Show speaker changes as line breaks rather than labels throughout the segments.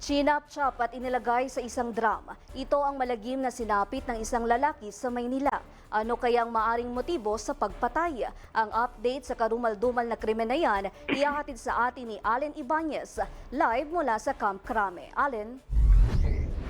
Chinap-chop at inilagay sa isang drum. Ito ang malagim na sinapit ng isang lalaki sa Maynila. Ano kayang maaring motibo sa pagpatay? Ang update sa karumal-dumal na krimen na yan, ihahatid sa atin ni Allen Ibanez, live mula sa Camp Crame. Allen?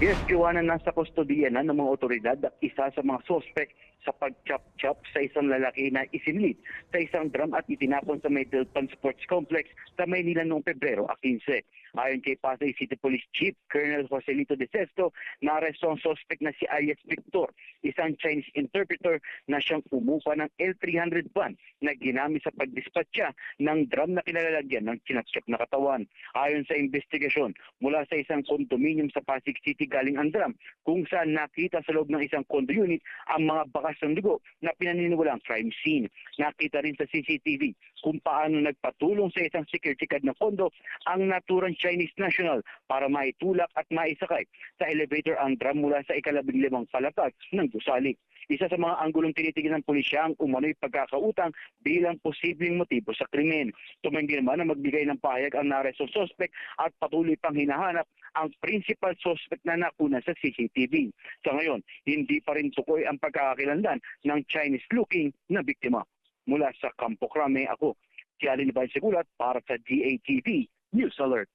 Yes, Joanna, nasa kustodiya na ng mga otoridad at isa sa mga sospek sa pag-chop-chop sa isang lalaki na isinilid sa isang drum at itinapon sa Middleton Sports Complex sa Maynila noong Pebrero 15. Ayon kay Pasay City Police Chief Colonel Joselito De Sesto, naaresto ang sospek na si alias Victor, isang Chinese interpreter na siyang umupa ng L300 van na ginamit sa pagdispatcha ng drum na kinalalagyan ng chinap-chop na katawan. Ayon sa investigasyon, mula sa isang condominium sa Pasig City galing ang drum, kung saan nakita sa loob ng isang condo unit ang mga bakas ng dugo na pinaniniwalang crime scene. Nakita rin sa CCTV kung paano nagpatulong sa isang security guard ng condo ang naturang Chinese national para maitulak at maisakay sa elevator ang drum mula sa ika-15 palapag ng gusali. Isa sa mga anggulong tinitignan ng pulisya ang umano'y pagkakautang bilang posibleng motibo sa krimen. Tumanggi naman na magbigay ng pahayag ang naresto suspect at patuloy pang hinahanap ang principal suspect na nakuna sa CCTV. Sa ngayon, hindi pa rin tukoy ang pagkakakilanlan ng Chinese-looking na biktima. Mula sa Campo Crame, ako, si Allen Ibanez para sa DATV News Alert.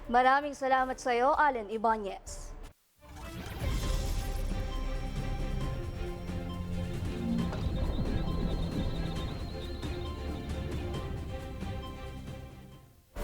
Maraming salamat sa iyo, Allen Ibanez.